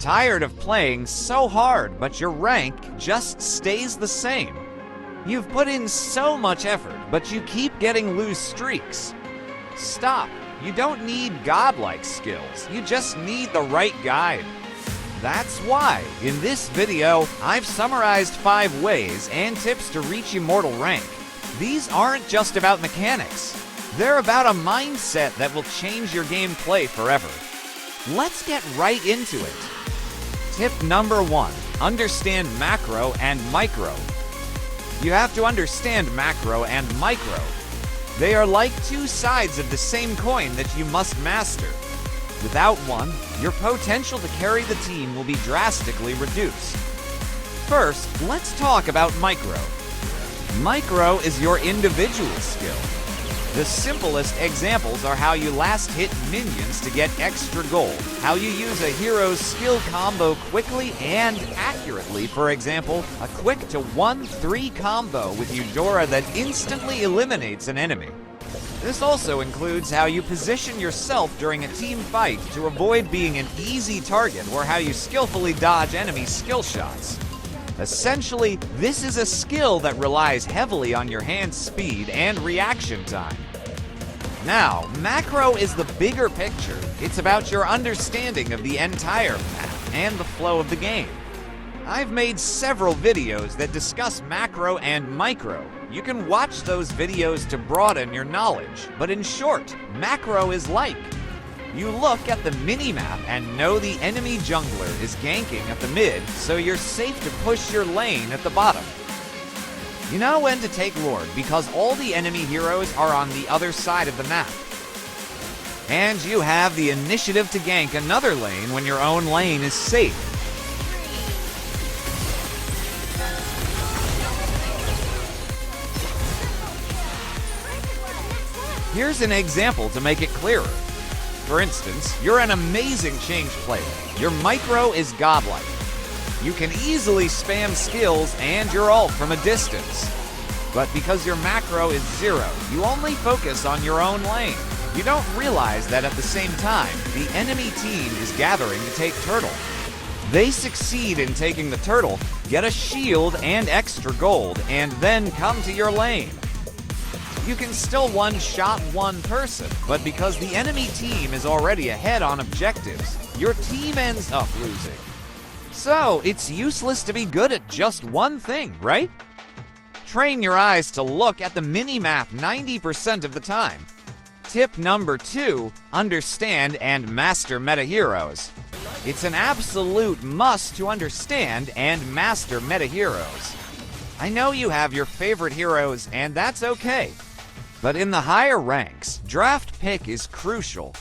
Tired of playing so hard, but your rank just stays the same? You've put in so much effort, but you keep getting loose streaks. Stop. You don't need godlike skills. You just need the right guide. That's why, in this video, I've summarized 5 ways and tips to reach Immortal rank. These aren't just about mechanics. They're about a mindset that will change your gameplay forever. Let's get right into it. Tip number 1, understand macro and micro. You have to understand macro and micro. They are like 2 sides of the same coin that you must master. Without one, your potential to carry the team will be drastically reduced. First, let's talk about micro. Micro is your individual skill. The simplest examples are how you last hit minions to get extra gold, how you use a hero's skill combo quickly and accurately, for example, a quick to 1-3 combo with Eudora that instantly eliminates an enemy. This also includes how you position yourself during a team fight to avoid being an easy target, or how you skillfully dodge enemy skill shots. Essentially, this is a skill that relies heavily on your hand speed and reaction time. Now, macro is the bigger picture. It's about your understanding of the entire map and the flow of the game. I've made several videos that discuss macro and micro. You can watch those videos to broaden your knowledge, but in short, macro is like: you look at the minimap and know the enemy jungler is ganking at the mid, so you're safe to push your lane at the bottom. You know when to take Lord because all the enemy heroes are on the other side of the map. And you have the initiative to gank another lane when your own lane is safe. Here's an example to make it clearer. For instance, you're an amazing change player. Your micro is godlike. You can easily spam skills and your ult from a distance. But because your macro is 0, you only focus on your own lane. You don't realize that at the same time, the enemy team is gathering to take turtle. They succeed in taking the turtle, get a shield and extra gold, and then come to your lane. You can still one-shot one person, but because the enemy team is already ahead on objectives, your team ends up losing. So, it's useless to be good at just one thing, right? Train your eyes to look at the minimap 90% of the time. Tip number 2, understand and master meta heroes. It's an absolute must to understand and master meta heroes. I know you have your favorite heroes, and that's okay. But in the higher ranks, draft pick is crucial.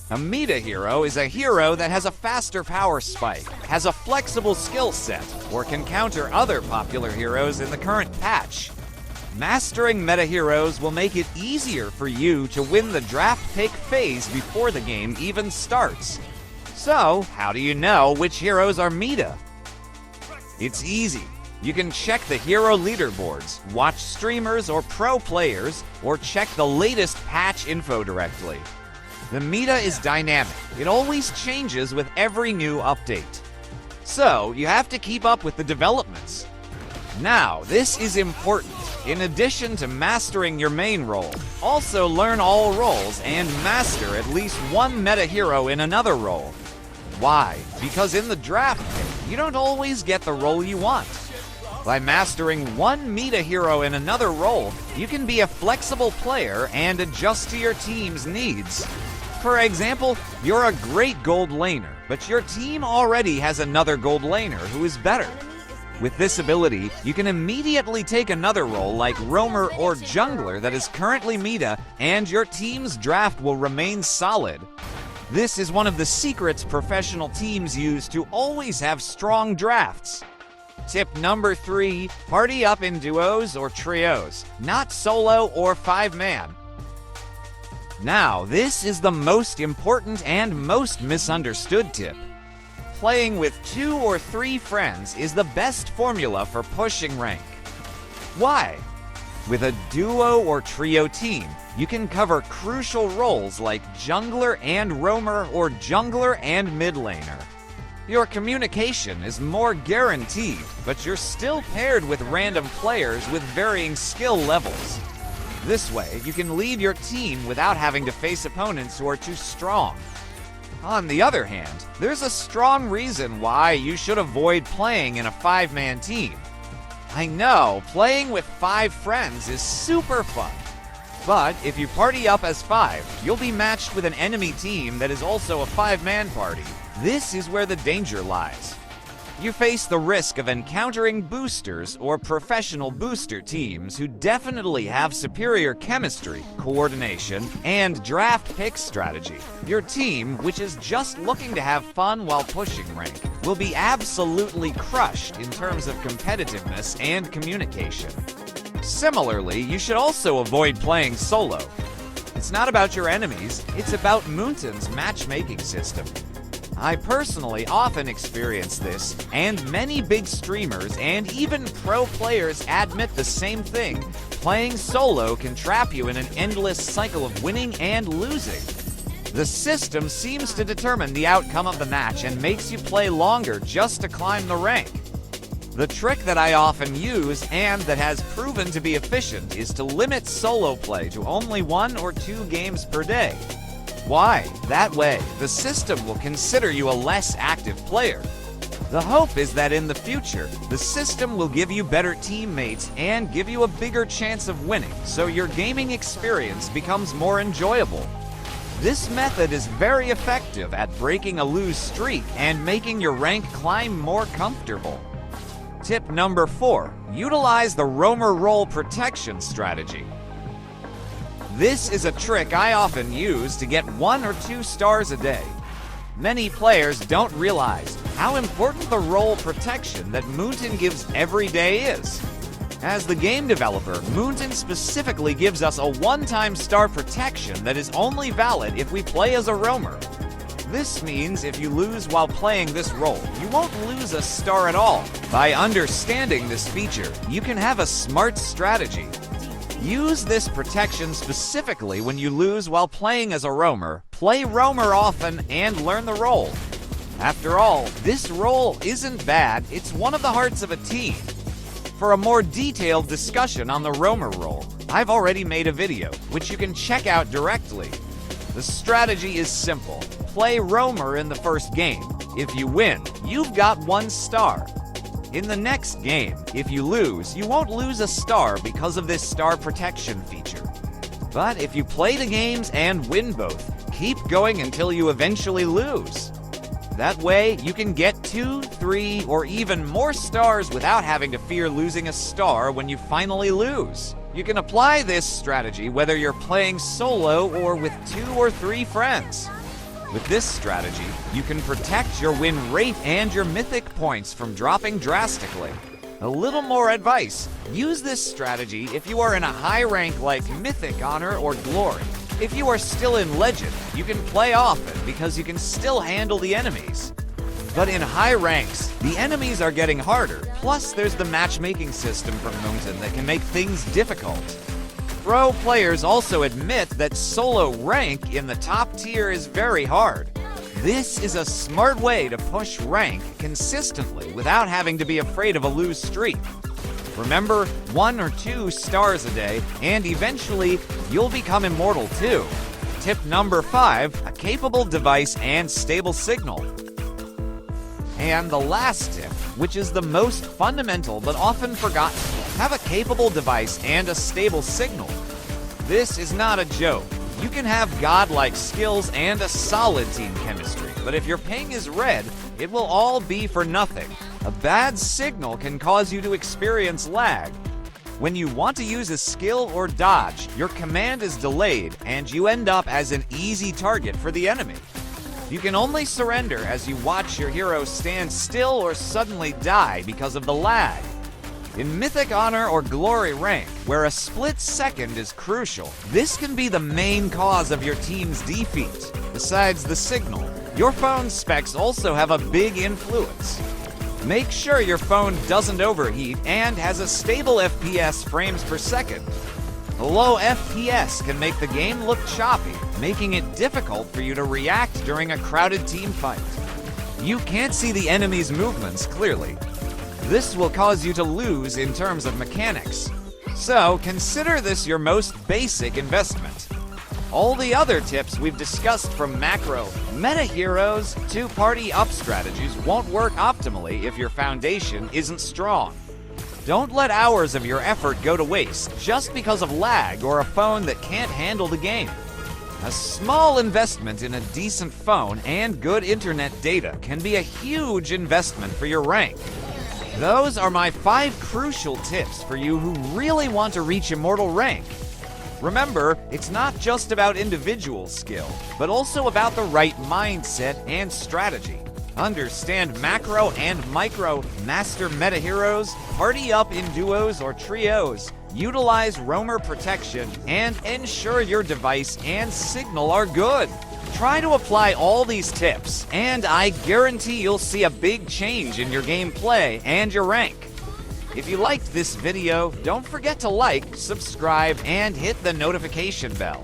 A meta hero is a hero that has a faster power spike, has a flexible skill set, or can counter other popular heroes in the current patch. Mastering meta heroes will make it easier for you to win the draft pick phase before the game even starts. So, how do you know which heroes are meta? It's easy. You can check the hero leaderboards, watch streamers or pro players, or check the latest patch info directly. The meta is dynamic. It always changes with every new update. So, you have to keep up with the developments. Now, this is important. In addition to mastering your main role, also learn all roles and master at least one meta hero in another role. Why? Because in the draft pick, you don't always get the role you want. By mastering one meta hero in another role, you can be a flexible player and adjust to your team's needs. For example, you're a great gold laner, but your team already has another gold laner who is better. With this ability, you can immediately take another role like roamer or jungler that is currently meta, and your team's draft will remain solid. This is one of the secrets professional teams use to always have strong drafts. Tip number 3, party up in duos or trios, not solo or 5-man. Now, this is the most important and most misunderstood tip. Playing with 2 or 3 friends is the best formula for pushing rank. Why? With a duo or trio team, you can cover crucial roles like jungler and roamer or jungler and mid laner. Your communication is more guaranteed, but you're still paired with random players with varying skill levels. This way, you can lead your team without having to face opponents who are too strong. On the other hand, there's a strong reason why you should avoid playing in a 5-man team. I know, playing with 5 friends is super fun. But if you party up as 5, you'll be matched with an enemy team that is also a 5-man party. This is where the danger lies. You face the risk of encountering boosters or professional booster teams who definitely have superior chemistry, coordination, and draft pick strategy. Your team, which is just looking to have fun while pushing rank, will be absolutely crushed in terms of competitiveness and communication. Similarly, you should also avoid playing solo. It's not about your enemies, it's about Moonton's matchmaking system. I personally often experience this, and many big streamers and even pro players admit the same thing. Playing solo can trap you in an endless cycle of winning and losing. The system seems to determine the outcome of the match and makes you play longer just to climb the rank. The trick that I often use, and that has proven to be efficient, is to limit solo play to only 1 or 2 games per day. Why? That way, the system will consider you a less active player. The hope is that in the future, the system will give you better teammates and give you a bigger chance of winning, so your gaming experience becomes more enjoyable. This method is very effective at breaking a lose streak and making your rank climb more comfortable. Tip number 4, utilize the roamer role protection strategy. This is a trick I often use to get 1 or 2 stars a day. Many players don't realize how important the role protection that Moonton gives every day is. As the game developer, Moonton specifically gives us a one-time star protection that is only valid if we play as a roamer. This means if you lose while playing this role, you won't lose a star at all. By understanding this feature, you can have a smart strategy. Use this protection specifically when you lose while playing as a roamer, play roamer often, and learn the role. After all, this role isn't bad, it's one of the hearts of a team. For a more detailed discussion on the roamer role, I've already made a video, which you can check out directly. The strategy is simple. Play roamer in the first game. If you win, you've got 1 star. In the next game, if you lose, you won't lose a star because of this star protection feature. But if you play the games and win both, keep going until you eventually lose. That way, you can get 2, 3, or even more stars without having to fear losing a star when you finally lose. You can apply this strategy whether you're playing solo or with 2 or 3 friends. With this strategy, you can protect your win rate and your mythic points from dropping drastically. A little more advice, use this strategy if you are in a high rank like Mythic, Honor, or Glory. If you are still in Legend, you can play often because you can still handle the enemies. But in high ranks, the enemies are getting harder, plus there's the matchmaking system from Moonton that can make things difficult. Pro players also admit that solo rank in the top tier is very hard. This is a smart way to push rank consistently without having to be afraid of a lose streak. Remember, 1 or 2 stars a day, and eventually, you'll become immortal too. Tip number 5, a capable device and stable signal. And the last tip, which is the most fundamental but often forgotten, have a capable device and a stable signal. This is not a joke. You can have godlike skills and a solid team chemistry, but if your ping is red, it will all be for nothing. A bad signal can cause you to experience lag. When you want to use a skill or dodge, your command is delayed and you end up as an easy target for the enemy. You can only surrender as you watch your hero stand still or suddenly die because of the lag. In Mythic, Honor, or Glory rank, where a split second is crucial, this can be the main cause of your team's defeat. Besides the signal, your phone's specs also have a big influence. Make sure your phone doesn't overheat and has a stable FPS frames per second. A low FPS can make the game look choppy, making it difficult for you to react during a crowded team fight. you can't see the enemy's movements clearly. This will cause you to lose in terms of mechanics. So consider this your most basic investment. All the other tips we've discussed, from macro, meta heroes to party up strategies, won't work optimally if your foundation isn't strong. Don't let hours of your effort go to waste just because of lag or a phone that can't handle the game. A small investment in a decent phone and good internet data can be a huge investment for your rank. Those are my 5 crucial tips for you who really want to reach Immortal rank. Remember, it's not just about individual skill, but also about the right mindset and strategy. Understand macro and micro, master meta heroes, party up in duos or trios, utilize roamer protection, and ensure your device and signal are good. Try to apply all these tips, and I guarantee you'll see a big change in your gameplay and your rank. If you liked this video, don't forget to like, subscribe, and hit the notification bell.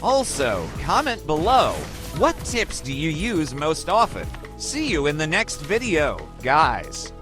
Also, comment below, what tips do you use most often? See you in the next video, guys.